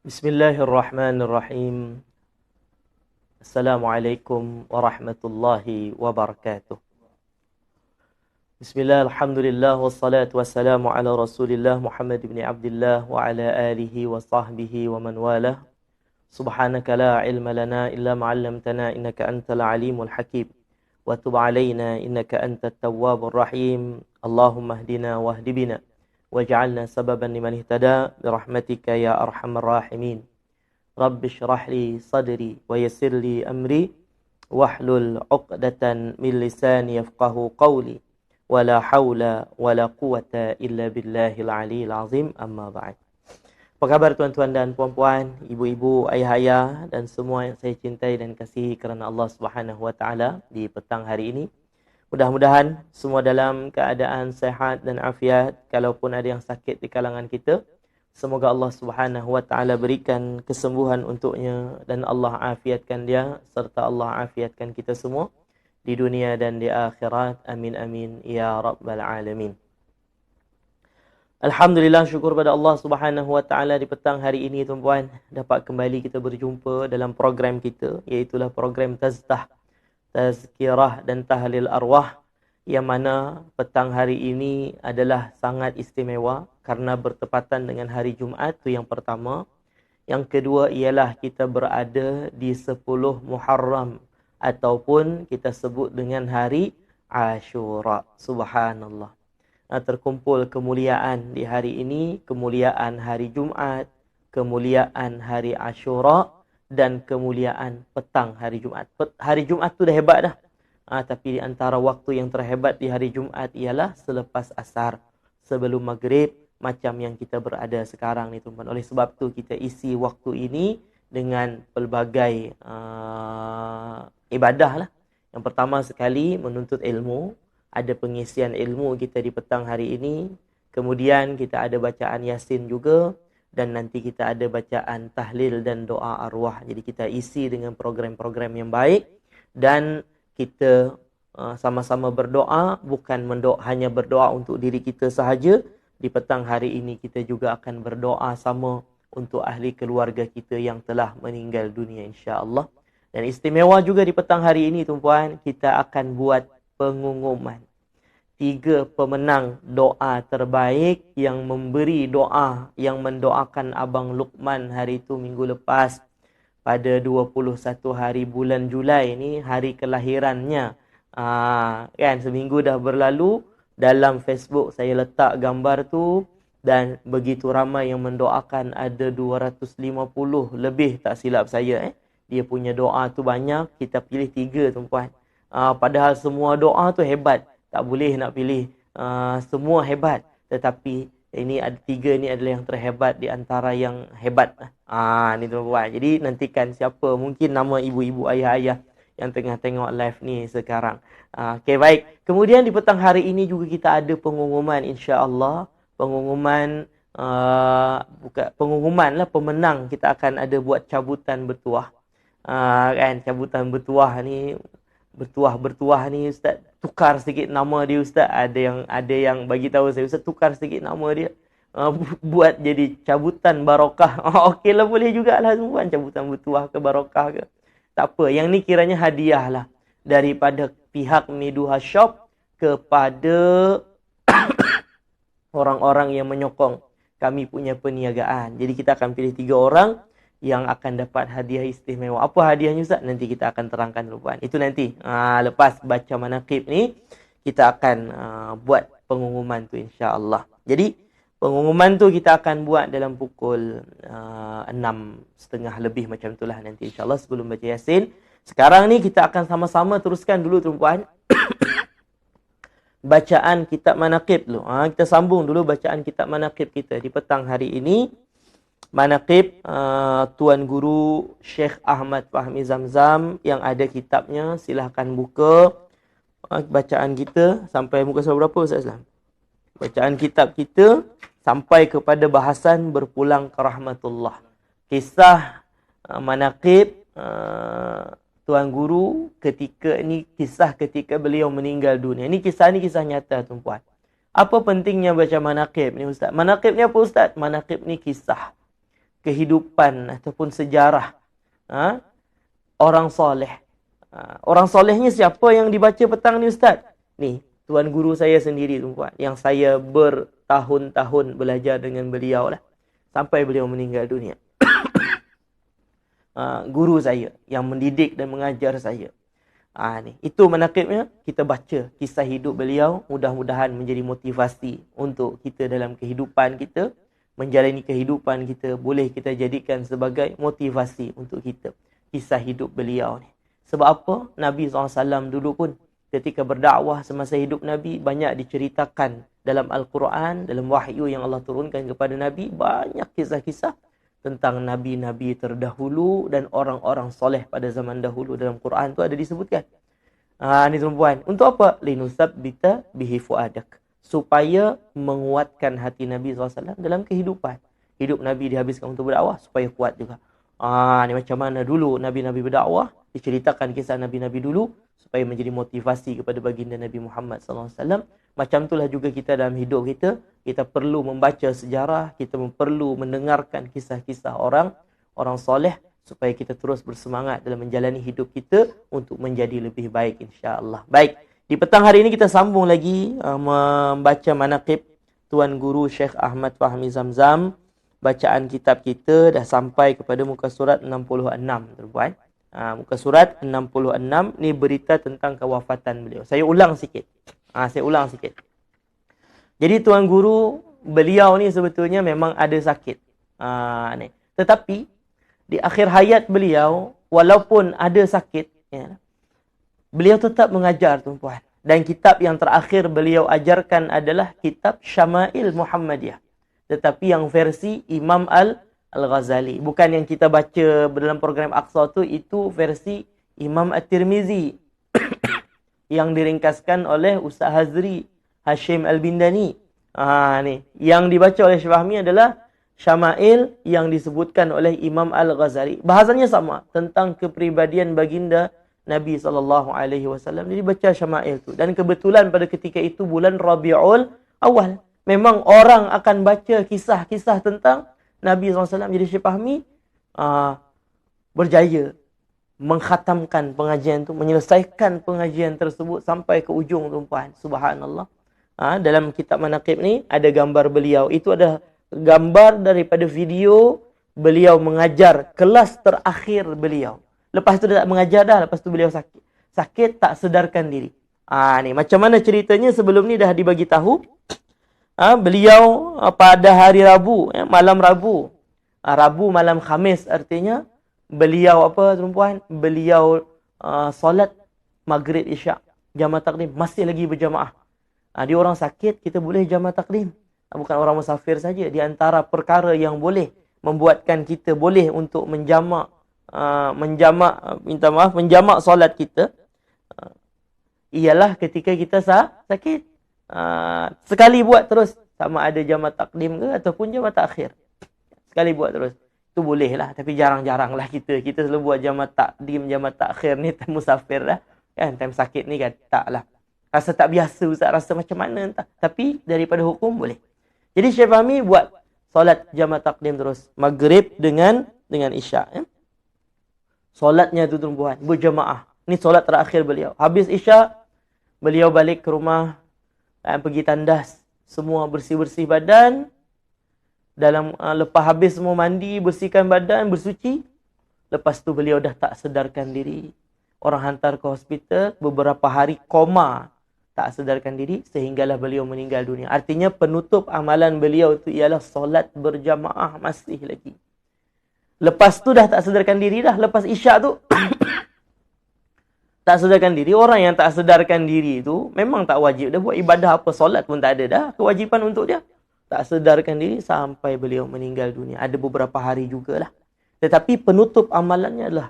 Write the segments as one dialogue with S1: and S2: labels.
S1: Bismillahirrahmanirrahim. Assalamualaikum warahmatullahi wabarakatuh. Bismillah, alhamdulillah, wassalatu wassalamu ala rasulillah Muhammad ibn Abdullah wa ala alihi wa sahbihi wa man walah. Subhanaka la ilma lana illa ma'allamtana innaka antal alimul hakim. Wa tub alayna innaka antat tawwabur rahim. Allahumma hdina wahdi bina. Waj'alna sababan liman ihtada birahmatika ya arhamar rahimin. Rabbi shrah li sadri wa yassir li amri wahlul 'uqdatan min lisani yafqahu qawli wala haula wala quwata illa billahil aliyil azim, amma ba'd. Apa khabar tuan-tuan dan puan-puan, ibu-ibu, ayah-ayah dan semua yang saya cintai dan kasihi kerana Allah Subhanahu wa taala di petang hari ini. Mudah-mudahan semua dalam keadaan sehat dan afiat. Kalaupun ada yang sakit di kalangan kita, semoga Allah Subhanahu wa taala berikan kesembuhan untuknya dan Allah afiatkan dia serta Allah afiatkan kita semua di dunia dan di akhirat. Amin amin ya rabbal alamin. Alhamdulillah, syukur pada Allah Subhanahu wa taala di petang hari ini tuan-puan dapat kembali kita berjumpa dalam program kita, iaitu program Tazkirah dan Tahlil Arwah, yang mana petang hari ini adalah sangat istimewa karena bertepatan dengan hari Jumaat, itu yang pertama. Yang kedua ialah kita berada di 10 Muharram ataupun kita sebut dengan hari Ashura. Subhanallah. Terkumpul kemuliaan di hari ini, kemuliaan hari Jumaat, kemuliaan hari Ashura dan kemuliaan petang hari Jumaat. Hari Jumaat tu dah hebat dah. Tapi di antara waktu yang terhebat di hari Jumaat ialah selepas asar, sebelum maghrib, macam yang kita berada sekarang ni tuan-tuan. Oleh sebab tu kita isi waktu ini dengan pelbagai ibadah lah. Yang pertama sekali menuntut ilmu, ada pengisian ilmu kita di petang hari ini. Kemudian kita ada bacaan Yasin juga. Dan nanti kita ada bacaan tahlil dan doa arwah. Jadi kita isi dengan program-program yang baik. Dan kita sama-sama berdoa. Bukan hanya berdoa untuk diri kita sahaja. Di petang hari ini kita juga akan berdoa sama untuk ahli keluarga kita yang telah meninggal dunia, insya-Allah. Dan istimewa juga di petang hari ini tuan-puan, kita akan buat pengumuman 3 pemenang doa terbaik yang memberi doa, yang mendoakan Abang Luqman hari itu minggu lepas pada 21 hari bulan Julai ni, hari kelahirannya. Kan seminggu dah berlalu, dalam Facebook saya letak gambar tu dan begitu ramai yang mendoakan, ada 250 lebih tak silap saya. Dia punya doa tu banyak, kita pilih 3 tuan-puan. Padahal semua doa tu hebat. Tak boleh nak pilih semua hebat. Tetapi ini ada 3 ni adalah yang terhebat di antara yang hebat. Ni tuan-tuan. Jadi nantikan siapa, mungkin nama ibu-ibu, ayah-ayah yang tengah tengok live ni sekarang. Okey, baik. Kemudian di petang hari ini juga kita ada pengumuman, insya-Allah. Pengumuman pengumuman lah pemenang. Kita akan ada buat cabutan bertuah. Kan cabutan bertuah ni, bertuah ni ustaz, tukar sedikit nama dia ustaz. Ada yang bagi tahu saya, ustaz tukar sedikit nama dia, buat jadi cabutan barokah. Okeylah, boleh jugalah tuan, cabutan bertuah ke barokah ke, tak apa. Yang ni kiranya hadiah lah daripada pihak Miduha Shop kepada orang-orang yang menyokong kami punya perniagaan. Jadi kita akan pilih 3 orang yang akan dapat hadiah istimewa. Apa hadiahnya ustaz? Nanti kita akan terangkan dulu. Itu nanti lepas baca manaqib ni kita akan buat pengumuman tu, insya-Allah. Jadi pengumuman tu kita akan buat dalam pukul 6.30 lebih macam itulah nanti, insya-Allah, sebelum baca Yasin. Sekarang ni kita akan sama-sama teruskan dulu tuan-puan bacaan kitab manaqib dulu. Kita sambung dulu bacaan kitab manaqib kita di petang hari ini. Manaqib Tuan Guru Syekh Ahmad Fahmi Zamzam, yang ada kitabnya. Silahkan buka bacaan kita sampai muka surat berapa Ustaz Islam? Bacaan kitab kita sampai kepada bahasan berpulang ke rahmatullah. Kisah manaqib Tuan Guru ketika ni, kisah ketika beliau meninggal dunia. Ini kisah nyata tuan-puan. Apa pentingnya baca manaqib ni ustaz? Manaqib ni apa ustaz? Manaqib ni kisah kehidupan ataupun sejarah orang soleh. Orang solehnya siapa yang dibaca petang ni Ustaz? Ni, tuan guru saya sendiri tuan, yang saya bertahun-tahun belajar dengan beliau lah. Sampai beliau meninggal dunia. Guru saya yang mendidik dan mengajar saya. Itu manaqibnya, kita baca kisah hidup beliau, mudah-mudahan menjadi motivasi untuk kita dalam kehidupan kita, menjalani kehidupan kita, boleh kita jadikan sebagai motivasi untuk kita. Kisah hidup beliau ni. Sebab apa? Nabi SAW dulu pun ketika berdakwah semasa hidup Nabi, banyak diceritakan dalam Al-Quran, dalam wahyu yang Allah turunkan kepada Nabi, banyak kisah-kisah tentang Nabi-Nabi terdahulu dan orang-orang soleh pada zaman dahulu. Dalam Quran tu ada disebutkan. Ni tuan-puan. Untuk apa? Linusabbita bihi fuadak. Supaya menguatkan hati Nabi SAW dalam kehidupan. Hidup Nabi dihabiskan untuk berdakwah supaya kuat juga. Ni macam mana dulu Nabi-Nabi berdakwah. Diceritakan kisah Nabi-Nabi dulu supaya menjadi motivasi kepada baginda Nabi Muhammad SAW. Macam itulah juga kita dalam hidup kita. Kita perlu membaca sejarah, kita perlu mendengarkan kisah-kisah orang soleh supaya kita terus bersemangat dalam menjalani hidup kita untuk menjadi lebih baik insya-Allah. Baik, di petang hari ini kita sambung lagi membaca manaqib Tuan Guru Syekh Ahmad Fahmi Zamzam. Bacaan kitab kita dah sampai kepada muka surat 66, tuan-puan. Muka surat 66 ni berita tentang kewafatan beliau. Saya ulang sikit. Jadi Tuan Guru, beliau ni sebetulnya memang ada sakit. Tetapi di akhir hayat beliau, walaupun ada sakit, beliau tetap mengajar, tuan-puan. Dan kitab yang terakhir beliau ajarkan adalah kitab Syama'il Muhammadiyah. Tetapi yang versi Imam Al-Ghazali. Bukan yang kita baca dalam program Aqsa tu, itu versi Imam At-Tirmizi. Yang diringkaskan oleh Ustaz Hazri Hashim Al-Bindani. Ni. Yang dibaca oleh Syekh Fahmi adalah Syama'il yang disebutkan oleh Imam Al-Ghazali. Bahasanya sama. Tentang kepribadian baginda Nabi SAW. Jadi baca Syama'il tu. Dan kebetulan pada ketika itu bulan Rabiul Awal. Memang orang akan baca kisah-kisah tentang Nabi SAW. Jadi Syekh Fahmi berjaya mengkhatamkan pengajian tu, menyelesaikan pengajian tersebut sampai ke ujung, tuan-puan. Subhanallah. Dalam kitab manaqib ni ada gambar beliau. Itu ada gambar daripada video beliau mengajar kelas terakhir beliau. Lepas tu dia tak mengajar dah, lepas tu beliau sakit. Sakit tak sedarkan diri. Ni macam mana ceritanya sebelum ni dah dibagi tahu. Beliau pada hari Rabu, malam Rabu. Rabu malam Khamis, artinya beliau apa, tuan-puan? Beliau solat Maghrib Isyak, jamaah takdim, masih lagi berjamaah. Dia orang sakit, kita boleh jamaah takdim. Bukan orang musafir saja. Di antara perkara yang boleh membuatkan kita boleh untuk menjamak solat kita, ialah ketika kita sakit. Sekali buat terus, sama ada jamaah takdim ke ataupun jamaah takhir. Sekali buat terus. Itu boleh lah, tapi jarang-jarang lah kita selalu buat jamaah takdim, jamaah takhir ni time musafir lah. Kan, time sakit ni kan, tak lah. Rasa tak biasa, Ustaz, rasa macam mana entah. Tapi daripada hukum boleh. Jadi Syekh Fahmi buat solat jamaah takdim terus. Maghrib dengan Isyak. Solatnya tu, tuan-puan, berjamaah. Ni solat terakhir beliau. Habis Isyak, beliau balik ke rumah, pergi tandas, semua bersih-bersih badan. Lepas habis semua mandi, bersihkan badan, bersuci. Lepas tu beliau dah tak sedarkan diri. Orang hantar ke hospital, beberapa hari koma, tak sedarkan diri, sehinggalah beliau meninggal dunia. Artinya penutup amalan beliau itu ialah solat berjamaah masih lagi. Lepas tu dah tak sedarkan diri dah, lepas Isyak tu tak sedarkan diri. Orang yang tak sedarkan diri itu memang tak wajib dah buat ibadah apa, solat pun tak ada dah kewajipan untuk dia. Tak sedarkan diri sampai beliau meninggal dunia. Ada beberapa hari jugalah. Tetapi penutup amalannya adalah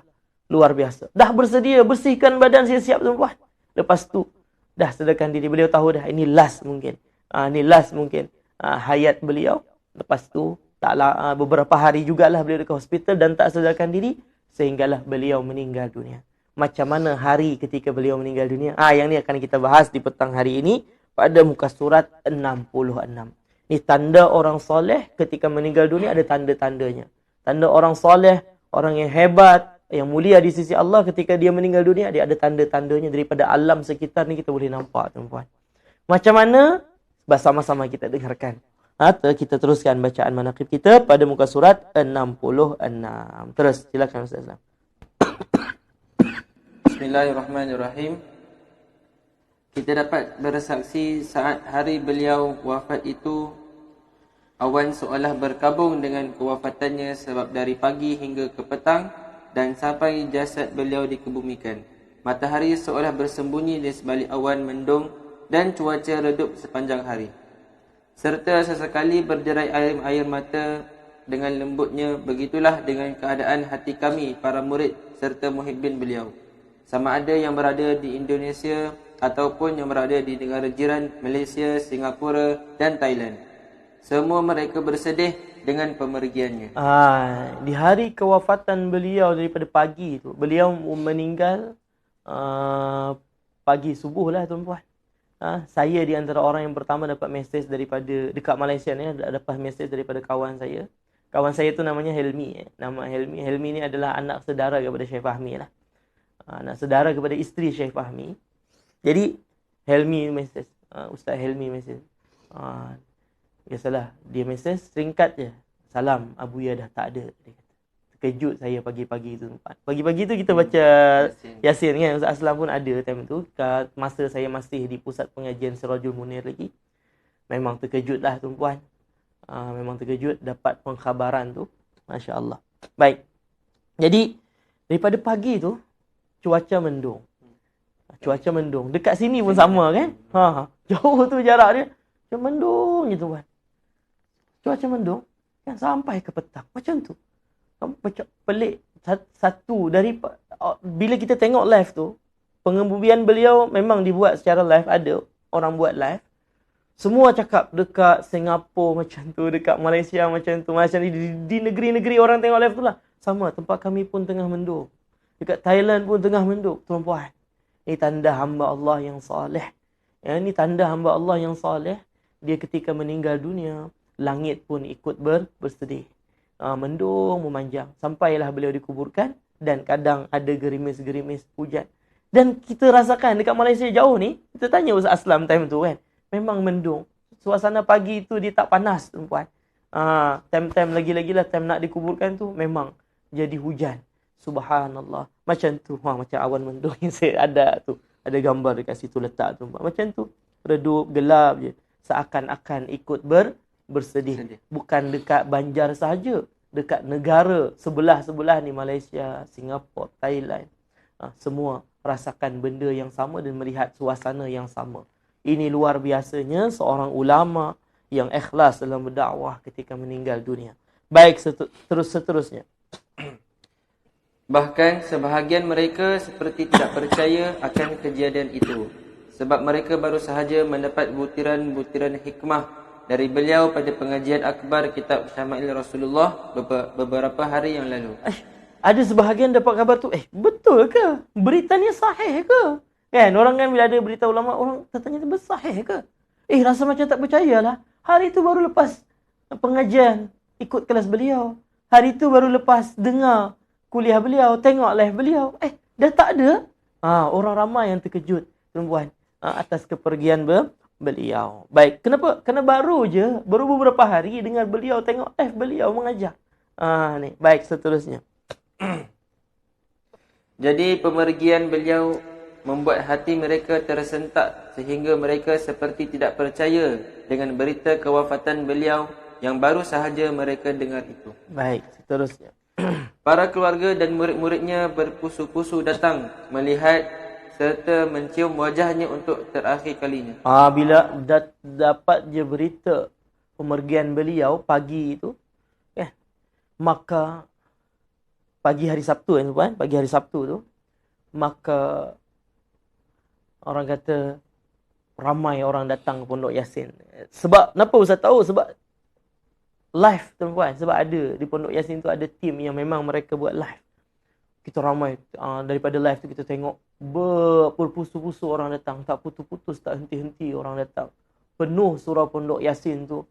S1: luar biasa. Dah bersedia bersihkan badan, siap-siap, tuan-puan. Lepas tu dah sedarkan diri. Beliau tahu dah ini last mungkin. Hayat beliau. Lepas tu taklah beberapa hari jugalah beliau dekat hospital dan tak sedarkan diri sehinggalah beliau meninggal dunia. Macam mana hari ketika beliau meninggal dunia? Yang ni akan kita bahas di petang hari ini pada muka surat 66. Ni tanda orang soleh ketika meninggal dunia, ada tanda-tandanya. Tanda orang soleh, orang yang hebat, yang mulia di sisi Allah ketika dia meninggal dunia, dia ada tanda-tandanya daripada alam sekitar ni kita boleh nampak, tuan-puan. Macam mana? Bersama-sama kita dengarkan. Atau kita teruskan bacaan manaqib kita pada muka surat 66. Terus, silakan Ustaz Islam.
S2: Bismillahirrahmanirrahim. Kita dapat bersaksi saat hari beliau wafat itu, awan seolah berkabung dengan kewafatannya sebab dari pagi hingga ke petang dan sampai jasad beliau dikebumikan. Matahari seolah bersembunyi di sebalik awan mendung dan cuaca redup sepanjang hari. Serta sesekali berderai air mata dengan lembutnya. Begitulah dengan keadaan hati kami, para murid serta muhibbin beliau. Sama ada yang berada di Indonesia ataupun yang berada di negara jiran Malaysia, Singapura dan Thailand. Semua mereka bersedih dengan pemergiannya.
S1: Di hari kewafatan beliau daripada pagi tu, beliau meninggal pagi subuh lah, tuan-puan. Saya di antara orang yang pertama dapat mesej daripada dekat Malaysia ni, dapat mesej daripada kawan saya. Kawan saya tu namanya Helmi. Nama Helmi. Helmi ni adalah anak saudara kepada Syekh Fahmi lah. Anak saudara kepada isteri Syekh Fahmi. Jadi Helmi mesej, Ustaz Helmi mesej. Biasalah dia mesej singkat je. Salam, Abuya dah tak ada. Dia kata. Terkejut saya pagi-pagi tu. Pagi-pagi tu kita baca Yasin kan. Ustaz Aslam pun ada time tu. Masa saya masih di pusat pengajian Sirajul Munir lagi. Memang terkejut lah, tuan-puan. Memang terkejut dapat pengkhabaran tu. Masya Allah. Baik. Jadi daripada pagi tu cuaca mendung. Cuaca mendung. Dekat sini pun sama kan? Jauh tu jarak dia. Macam mendung je, tuan. Cuaca mendung kan sampai ke petang. Macam tu. Macam pelik. Satu dari bila kita tengok live tu, pengebumian beliau memang dibuat secara live, ada orang buat live. Semua cakap dekat Singapura macam tu, dekat Malaysia macam tu, macam di negeri-negeri orang tengok live tu lah. Sama, tempat kami pun tengah mendung. Dekat Thailand pun tengah mendung, tuan-puan. Ini tanda hamba Allah yang saleh. Ini tanda hamba Allah yang saleh. Dia ketika meninggal dunia, langit pun ikut bersedih. Mendung, memanjang. Sampailah beliau dikuburkan dan kadang ada gerimis-gerimis hujan. Dan kita rasakan dekat Malaysia jauh ni, kita tanya Ustaz Aslam time tu kan, memang mendung. Suasana pagi tu dia tak panas, tuan-puan. Time-time lagi-lagi lah, time nak dikuburkan tu memang jadi hujan. Subhanallah. Macam tu. Macam awan mendung yang saya ada tu. Ada gambar dekat situ letak tu. Macam tu. Redup, gelap je. Seakan-akan ikut bersedih. Bukan dekat Banjar sahaja. Dekat negara sebelah-sebelah ni, Malaysia, Singapura, Thailand. Semua rasakan benda yang sama dan melihat suasana yang sama. Ini luar biasanya seorang ulama yang ikhlas dalam berdakwah ketika meninggal dunia. Baik, seterusnya.
S2: Bahkan sebahagian mereka seperti tidak percaya akan kejadian itu. Sebab mereka baru sahaja mendapat butiran-butiran hikmah dari beliau pada pengajian akbar kitab Syama'il Rasulullah beberapa hari yang lalu.
S1: Ada sebahagian dapat kabar tu, betul ke? Beritanya sahih ke? Kan, orang kan bila ada berita ulama, orang tanya tu bersahih ke? Rasa macam tak percayalah. Hari tu baru lepas pengajian, ikut kelas beliau. Hari tu baru lepas dengar kuliah beliau, tengok live beliau. Dah tak ada. Orang ramai yang terkejut, tuan-puan, atas kepergian beliau. Baik, kenapa? Kerana baru beberapa hari dengar beliau, tengok live beliau mengajar. Ni, baik, seterusnya.
S2: Jadi pemergian beliau membuat hati mereka tersentak sehingga mereka seperti tidak percaya dengan berita kewafatan beliau yang baru sahaja mereka dengar itu.
S1: Baik, seterusnya.
S2: Para keluarga dan murid-muridnya berpusu-pusu datang melihat serta mencium wajahnya untuk terakhir kalinya.
S1: Bila dapat je berita pemergian beliau pagi itu, maka pagi hari Sabtu tuan, pagi hari Sabtu tu, maka orang kata ramai orang datang ke Pondok Yasin. Sebab kenapa Ustaz tahu? Sebab live, tuan-puan. Sebab ada di Pondok Yasin tu ada tim yang memang mereka buat live. Kita ramai daripada live tu kita tengok berpusu-pusu orang datang, tak putus-putus, tak henti-henti orang datang. Penuh surau Pondok Yasin tu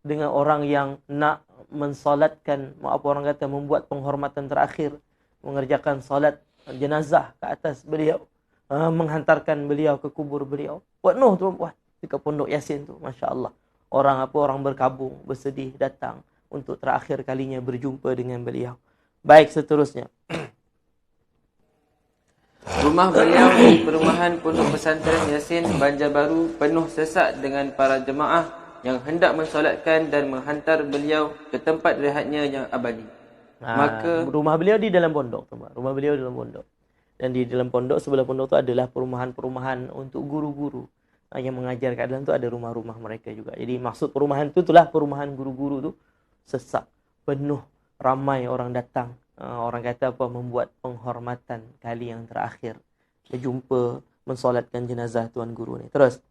S1: dengan orang yang nak mensolatkan, apa orang kata, membuat penghormatan terakhir, mengerjakan solat jenazah ke atas beliau, menghantarkan beliau ke kubur beliau. Penuh tuan-puan dekat Pondok Yasin tu, masya-Allah. Orang berkabung, bersedih datang untuk terakhir kalinya berjumpa dengan beliau. Baik, seterusnya.
S2: Rumah beliau di perumahan Pondok Pesantren Yasin Banjarbaru penuh sesak dengan para jemaah yang hendak mensolatkan dan menghantar beliau ke tempat rehatnya yang abadi. Maka
S1: rumah beliau di dalam pondok, tuan. Rumah beliau di dalam pondok. Dan di dalam pondok, sebelah pondok tu adalah perumahan-perumahan untuk guru-guru yang mengajar kat dalam tu, ada rumah-rumah mereka juga. Jadi maksud perumahan tu itulah perumahan guru-guru tu, sesak, penuh, ramai orang datang. Orang kata apa, membuat penghormatan kali yang terakhir, berjumpa, mensolatkan jenazah tuan guru ni. Terus.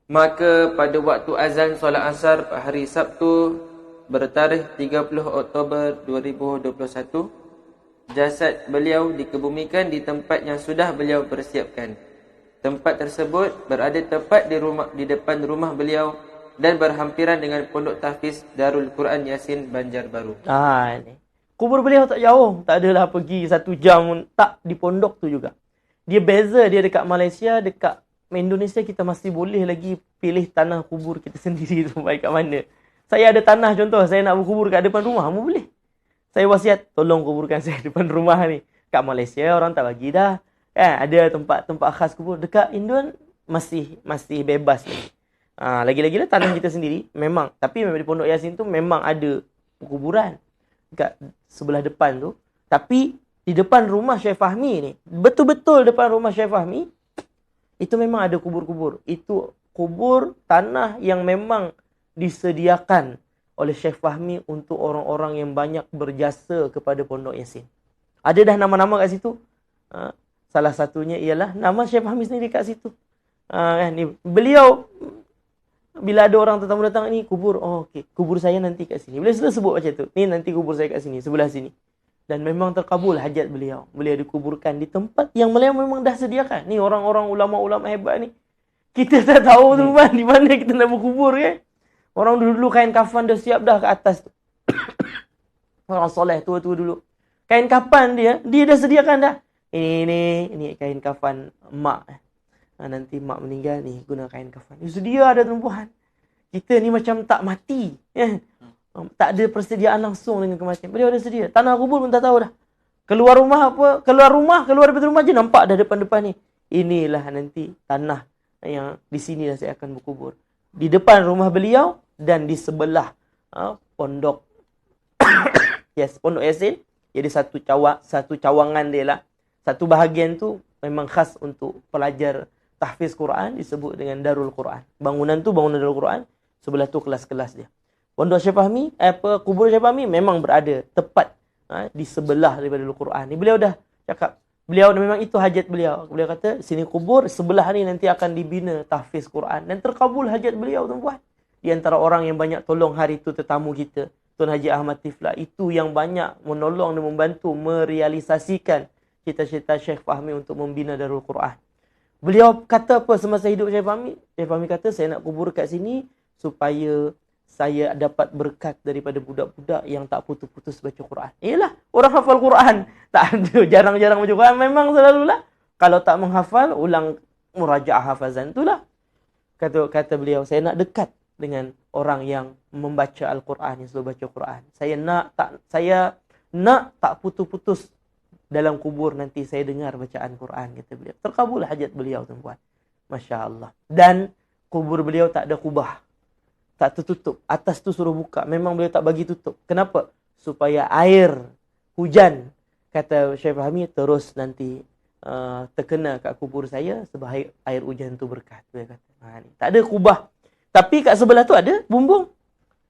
S2: Maka pada waktu azan solat asar hari Sabtu bertarikh 30 Oktober 2021, jasad beliau dikebumikan di tempat yang sudah beliau persiapkan. Tempat tersebut berada tepat di depan rumah beliau dan berhampiran dengan Pondok Tahfiz Darul Quran Yasin Banjarbaru.
S1: Ini. Kubur beliau tak jauh, tak adalah pergi 1 jam, tak, di pondok tu juga. Dia beza, dia dekat Malaysia, dekat Indonesia kita masih boleh lagi pilih tanah kubur kita sendiri tu baik kat mana. Saya ada tanah contoh, saya nak berkubur kat depan rumah, mu boleh. Saya wasiat, tolong kuburkan saya depan rumah ni. Kat Malaysia orang tak bagi dah. Ada tempat-tempat khas kubur. Dekat Indon masih bebas lagi. Lagi-lagi lah tanah kita sendiri memang, tapi memang di Pondok Yasin tu memang ada kuburan kat sebelah depan tu. Tapi di depan rumah Syekh Fahmi ni, betul-betul depan rumah Syekh Fahmi, itu memang ada kubur-kubur. Itu kubur tanah yang memang disediakan oleh Syekh Fahmi untuk orang-orang yang banyak berjasa kepada Pondok Yasin. Ada dah nama-nama kat situ. Salah satunya ialah nama Syekh Fahmi sendiri kat situ. Ni beliau, bila ada orang tetamu datang, ni kubur, okey, kubur saya nanti kat sini. Beliau sudah sebut macam tu. Ni nanti kubur saya kat sini, sebelah sini. Dan memang terkabul hajat beliau. Beliau dikuburkan di tempat yang beliau memang dah sediakan. Ni orang-orang ulama-ulama hebat ni. Kita tak tahu tu kan, di mana kita nak berkubur kan. Orang dulu kain kafan dah siap dah ke atas tu. Orang soleh tua-tua dulu. Kain kafan dia dah sediakan dah. Ini kain kafan mak. Nanti mak meninggal ni guna kain kafan. Dia sedia ada tumpuan. Kita ni macam tak mati. Tak ada persediaan langsung dengan kematian. Beliau ada sedia. Tanah kubur pun tak tahu dah. Keluar daripada rumah je nampak dah depan-depan ni. Inilah nanti tanah yang di sini dah saya akan berkubur. Di depan rumah beliau dan di sebelah pondok Pondok Yasin. Jadi satu cawangan dia lah. Satu bahagian tu memang khas untuk pelajar tahfiz Quran, disebut dengan Darul Quran. Bangunan tu bangunan Darul Quran, sebelah tu kelas-kelas dia. Pondok Syekh Fahmi, kubur Syekh Fahmi memang berada tepat di sebelah daripada Darul Quran. Ni beliau dah cakap, beliau memang itu hajat beliau. Beliau kata, sini kubur, sebelah ni nanti akan dibina tahfiz Quran. Dan terkabul hajat beliau, tuan-puan. Di antara orang yang banyak tolong hari tu tetamu kita, Tuan Haji Ahmad Tiflah, itu yang banyak menolong dan membantu merealisasikan cita-cita Syekh Fahmi untuk membina Darul Quran. Beliau kata apa semasa hidup Syekh Fahmi? Syekh Fahmi kata, saya nak kubur kat sini supaya saya dapat berkat daripada budak-budak yang tak putus-putus baca Quran. Yalah, orang hafal Quran. Tak ada, jarang-jarang baca Quran. Memang selalulah. Kalau tak menghafal, ulang murajaah hafazan. Itulah. Kata beliau, saya nak dekat dengan orang yang membaca Al-Quran, yang selalu baca Quran. Saya nak tak putus-putus dalam kubur nanti saya dengar bacaan Quran, kata beliau. Terkabul hajat beliau, tuan-puan. Masya Allah. Dan kubur beliau tak ada kubah. Tak tertutup. Atas tu suruh buka. Memang beliau tak bagi tutup. Kenapa? Supaya air hujan, kata Syekh Fahmi, terus nanti terkena kat kubur saya sebab air hujan tu berkat. Dia kata. Tak ada kubah. Tapi kat sebelah tu ada bumbung.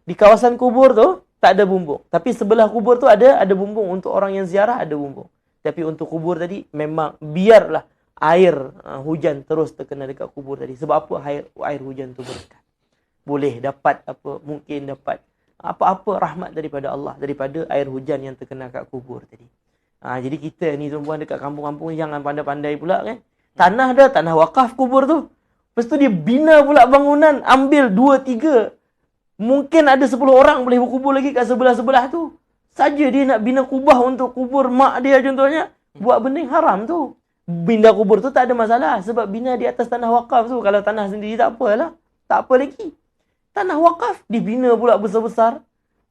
S1: Di kawasan kubur tu tak ada bumbung. Tapi sebelah kubur tu ada bumbung. Untuk orang yang ziarah ada bumbung. Tapi untuk kubur tadi memang biarlah air hujan terus terkena dekat kubur tadi. Sebab apa? Air hujan tu berkat. Boleh dapat mungkin dapat apa-apa rahmat daripada Allah, daripada air hujan yang terkena kat kubur tadi. Jadi kita ni tuan-puan dekat kampung-kampung jangan pandai-pandai pula kan. Tanah wakaf kubur tu. Lepas tu dia bina pula bangunan, ambil 2-3 Mungkin ada 10 orang boleh berkubur lagi kat sebelah-sebelah tu. Saja dia nak bina kubah untuk kubur mak dia contohnya, buat benda yang haram tu. Bina kubur tu tak ada masalah sebab bina di atas tanah wakaf tu. Kalau tanah sendiri tak apalah. Tak apa lagi. Tanah wakaf dibina pula besar-besar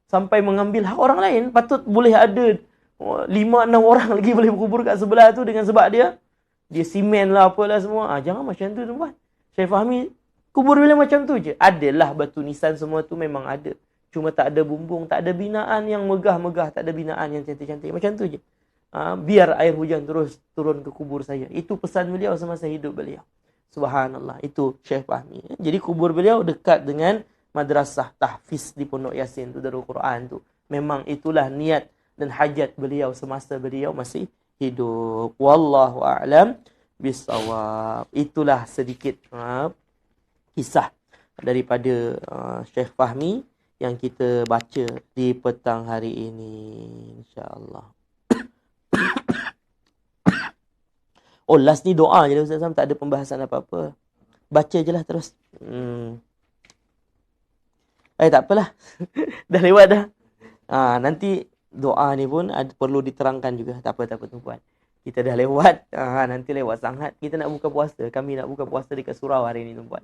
S1: sampai mengambil hak orang lain. Patut boleh ada 5-6 orang lagi boleh berkubur kat sebelah tu dengan sebab dia simen lah apalah semua. Jangan macam tu tuan-tuan. Saya fahami kubur bila macam tu je. Adalah batu nisan semua tu memang ada. Cuma tak ada bumbung, tak ada binaan yang megah-megah, tak ada binaan yang cantik-cantik. Macam tu je. Biar air hujan terus turun ke kubur saya. Itu pesan beliau semasa hidup beliau. Subhanallah. Itu Syekh Fahmi. Jadi kubur beliau dekat dengan madrasah tahfiz di Pondok Yasin tu, Darul Quran tu. Memang itulah niat dan hajat beliau semasa beliau masih hidup. Wallahu a'lam bisawab. Itulah sedikit kisah daripada Syekh Fahmi yang kita baca di petang hari ini, insya-Allah. Oh, last ni doa je Ustaz Sam, tak ada pembahasan apa-apa. Baca je lah terus. Tak apalah. Dah lewat dah. Nanti doa ni pun perlu diterangkan juga. Tak apa tuan-puan. Kita dah lewat. Nanti lewat sangat. Kita nak buka puasa. Kami nak buka puasa dekat surau hari ni tuan-puan.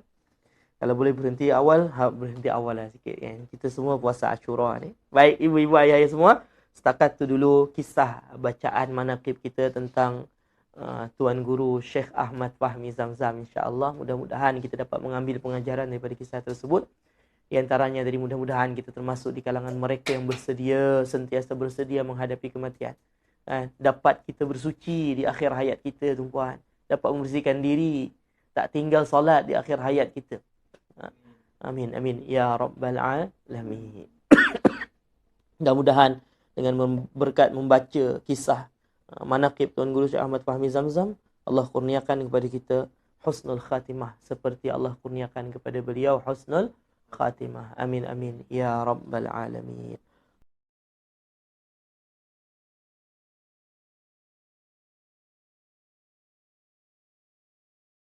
S1: Kalau boleh berhenti awal, berhenti awal lah sikit kan. Kita semua puasa Ashura ni. Baik ibu-ibu ayah semua, setakat tu dulu kisah bacaan manaqib kita tentang Tuan Guru Syekh Ahmad Fahmi Zamzam, insya-Allah. Mudah-mudahan kita dapat mengambil pengajaran daripada kisah tersebut. Di antaranya dari mudah-mudahan kita termasuk di kalangan mereka yang bersedia, sentiasa bersedia menghadapi kematian. Dapat kita bersuci di akhir hayat kita tuan-puan. Dapat membersihkan diri, tak tinggal solat di akhir hayat kita. Amin amin ya rabbal alamin. Mudah-mudahan dengan berkat membaca kisah manaqib Tuan Guru Syekh Ahmad Fahmi Zamzam, Allah kurniakan kepada kita husnul khatimah seperti Allah kurniakan kepada beliau husnul khatimah. Amin amin ya rabbal alamin.